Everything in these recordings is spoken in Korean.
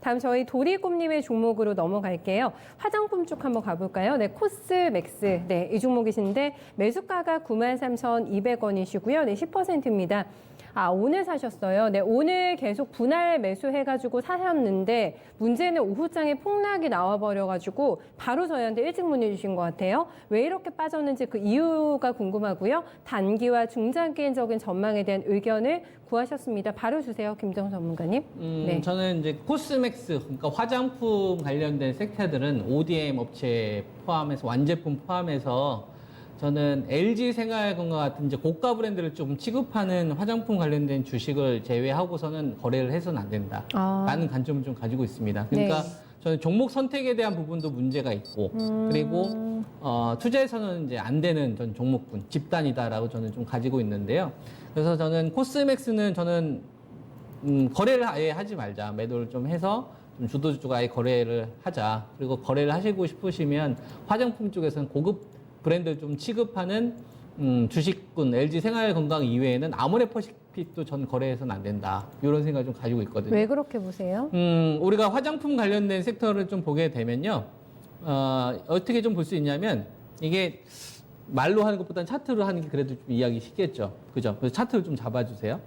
다음 저희 도리곰님의 종목으로 넘어갈게요. 화장품 쪽 한번 가볼까요? 네, 코스맥스. 네, 이 종목이신데 매수가가 93,200원이시고요. 네, 10%입니다. 아, 오늘 사셨어요. 네, 오늘 계속 분할 매수해가지고 사셨는데 문제는 오후장에 폭락이 나와버려가지고 바로 저희한테 일찍 문의 주신 것 같아요. 왜 이렇게 빠졌는지 그 이유가 궁금하고요. 단기와 중장기적인 전망에 대한 의견을 구하셨습니다. 바로 주세요, 김정 전문가님. 네. 저는 이제 코스맥스, 그러니까 화장품 관련된 섹터들은 ODM 업체 포함해서 완제품 포함해서 저는 LG생활건강 같은 이제 고가 브랜드를 좀 취급하는 화장품 관련된 주식을 제외하고서는 거래를 해서는 안 된다. 라는 관점을 좀 가지고 있습니다. 그러니까 네. 저는 종목 선택에 대한 부분도 문제가 있고, 그리고 투자에서는 이제 안 되는 전 종목군, 집단이다라고 저는 좀 가지고 있는데요. 그래서 저는 코스맥스는 저는 거래를 아예 하지 말자. 매도를 좀 해서 좀 주도주가 아예 거래를 하자. 그리고 거래를 하시고 싶으시면 화장품 쪽에서는 고급 브랜드를 좀 취급하는 주식군 LG생활건강 이외에는 아모레퍼시픽도 전 거래해서는 안 된다. 이런 생각을 좀 가지고 있거든요. 왜 그렇게 보세요? 우리가 화장품 관련된 섹터를 좀 보게 되면요. 어떻게 좀 볼 수 있냐면 이게 말로 하는 것보다는 차트로 하는 게 그래도 좀 이해하기 쉽겠죠. 그죠? 그래서 차트를 좀 잡아주세요.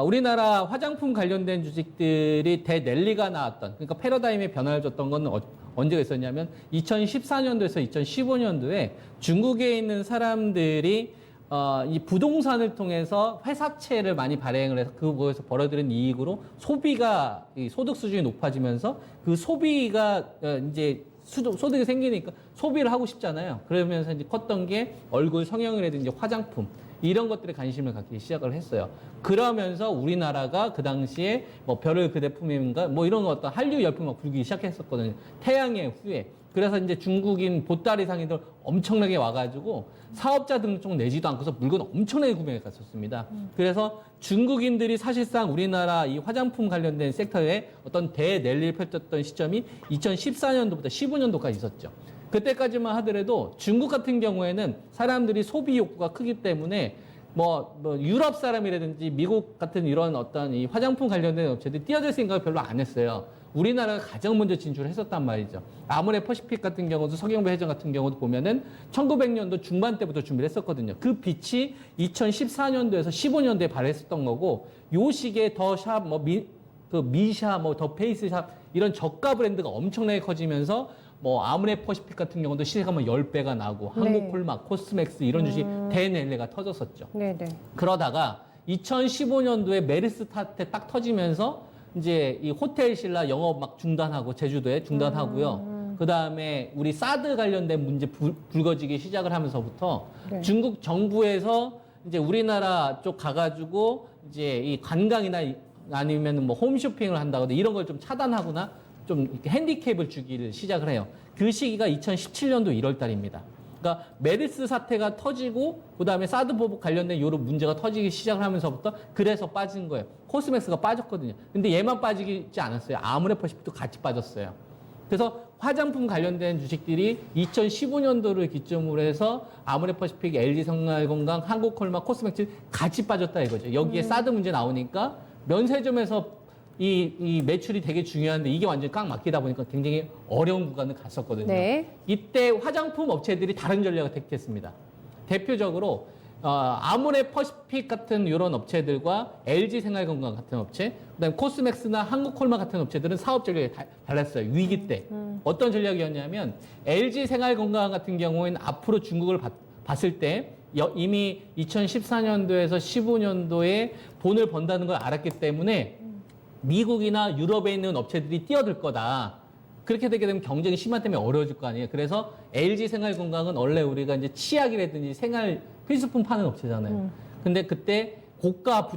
우리나라 화장품 관련된 주식들이 대랠리가 나왔던, 그러니까 패러다임의 변화를 줬던 건 언제가 있었냐면 2014년도에서 2015년도에 중국에 있는 사람들이 이 부동산을 통해서 회사채를 많이 발행을 해서 그거에서 벌어들인 이익으로 소비가 이 소득 수준이 높아지면서 그 소비가 이제 소득이 생기니까 소비를 하고 싶잖아요. 그러면서 이제 컸던 게 얼굴 성형이라든지 화장품 이런 것들에 관심을 갖기 시작을 했어요. 그러면서 우리나라가 그 당시에 뭐 별을 그대 품인가 뭐 이런 어떤 한류 열풍이 막 불기 시작했었거든요. 태양의 후예. 그래서 이제 중국인 보따리 상인들 엄청나게 와가지고 사업자 등록 내지도 않고서 물건 엄청나게 구매해 갔었습니다. 그래서 중국인들이 사실상 우리나라 이 화장품 관련된 섹터에 어떤 대랠리를 펼쳤던 시점이 2014년도부터 15년도까지 있었죠. 그때까지만 하더라도 중국 같은 경우에는 사람들이 소비 욕구가 크기 때문에 뭐 유럽 사람이라든지 미국 같은 이런 어떤 이 화장품 관련된 업체들이 뛰어들 생각을 별로 안 했어요. 우리나라가 가장 먼저 진출을 했었단 말이죠. 아모레퍼시픽 같은 경우도 서경배 회장 같은 경우도 보면은 1900년도 중반 때부터 준비를 했었거든요. 그 빛이 2014년도에서 15년도에 발했었던 거고 요 시기에 더 샵, 미샤, 더 페이스샵 이런 저가 브랜드가 엄청나게 커지면서 아모레퍼시픽 같은 경우도 시세가 10배가 나고 한국콜막, 코스맥스 이런 주식 대랠리가 터졌었죠. 네네. 그러다가 2015년도에 메르스 탓에 딱 터지면서 이제 이 호텔 신라 영업 막 중단하고 제주도에 중단하고요. 그 다음에 우리 사드 관련된 문제 불거지기 시작을 하면서부터 네. 중국 정부에서 이제 우리나라 쪽 가가지고 이제 이 관광이나 아니면 뭐 홈쇼핑을 한다거나 이런 걸 좀 차단하거나 좀 이렇게 핸디캡을 주기를 시작을 해요. 그 시기가 2017년도 1월 달입니다. 그러니까 메르스 사태가 터지고 그다음에 사드 보복 관련된 이런 문제가 터지기 시작을 하면서부터 그래서 빠진 거예요. 코스맥스가 빠졌거든요. 근데 얘만 빠지지 않았어요. 아모레퍼시픽도 같이 빠졌어요. 그래서 화장품 관련된 주식들이 2015년도를 기점으로 해서 아모레퍼시픽, LG생활건강, 한국콜막, 코스맥스 같이 빠졌다 이거죠. 여기에 사드 문제 나오니까 면세점에서 이 매출이 되게 중요한데 이게 완전히 꽉 막히다 보니까 굉장히 어려운 구간을 갔었거든요. 네. 이때 화장품 업체들이 다른 전략을 택했습니다. 대표적으로 아모레퍼시픽 같은 이런 업체들과 LG생활건강 같은 업체, 그다음에 코스맥스나 한국콜마 같은 업체들은 사업 전략이 달랐어요. 위기 때. 어떤 전략이었냐면 LG생활건강 같은 경우에는 앞으로 중국을 봤을 때 이미 2014년도에서 15년도에 돈을 번다는 걸 알았기 때문에 미국이나 유럽에 있는 업체들이 뛰어들 거다. 그렇게 되게 되면 경쟁이 심한 때문에 어려워질 거 아니에요. 그래서 LG생활건강은 원래 우리가 이제 치약이라든지 생활 필수품 파는 업체잖아요. 근데 그때 고가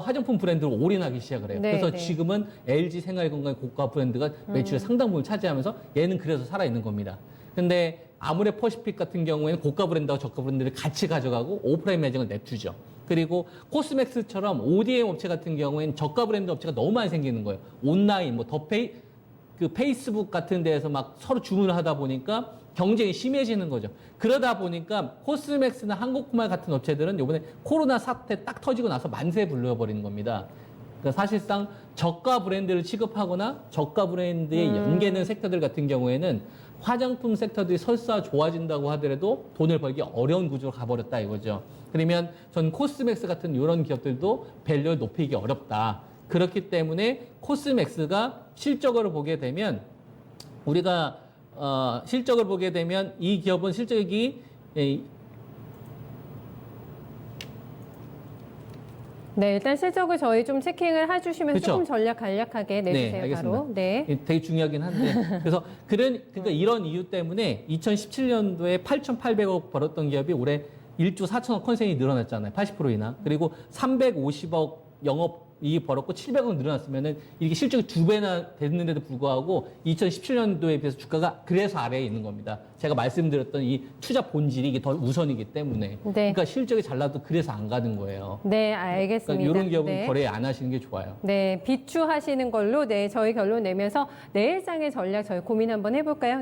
화장품 브랜드로 올인하기 시작을 해요. 네, 그래서 네. 지금은 LG생활건강의 고가 브랜드가 매출의 상당 부분을 차지하면서 얘는 그래서 살아있는 겁니다. 근데 아모레퍼시픽 같은 경우에는 고가 브랜드와 저가 브랜드를 같이 가져가고 오프라인 매장을 내두죠. 그리고 코스맥스처럼 ODM 업체 같은 경우에는 저가 브랜드 업체가 너무 많이 생기는 거예요. 온라인, 페이스북 같은 데에서 막 서로 주문을 하다 보니까 경쟁이 심해지는 거죠. 그러다 보니까 코스맥스나 한국코말 같은 업체들은 이번에 코로나 사태 딱 터지고 나서 만세 불러버리는 겁니다. 그러니까 사실상 저가 브랜드를 취급하거나 저가 브랜드에 연계는 섹터들 같은 경우에는 화장품 섹터들이 설사 좋아진다고 하더라도 돈을 벌기 어려운 구조로 가버렸다 이거죠. 그러면 전 코스맥스 같은 이런 기업들도 밸류를 높이기 어렵다. 그렇기 때문에 코스맥스가 실적으로 보게 되면 우리가 실적을 보게 되면 이 기업은 실적이 네, 일단 실적을 저희 좀 체킹을 해주시면서 그쵸? 조금 전략 간략하게 내주세요. 네, 알겠습니다. 바로. 네. 되게 중요하긴 한데 그래서 그러니까 이런 이유 때문에 2017년도에 8,800억 벌었던 기업이 올해 1조 4천억 컨센이 늘어났잖아요. 80% 이상. 그리고 350억 영업이익 벌었고 700억 늘어났으면은 이게 실적이 2배나 됐는데도 불구하고 2017년도에 비해서 주가가 그래서 아래에 있는 겁니다. 제가 말씀드렸던 이 투자 본질이 이게 더 우선이기 때문에. 네. 그러니까 실적이 잘 나도 그래서 안 가는 거예요. 네, 그러니까 알겠습니다. 이런 기업은 네. 거래 안 하시는 게 좋아요. 네, 비추하시는 걸로 네, 저희 결론 내면서 내일장의 전략 저희 고민 한번 해볼까요?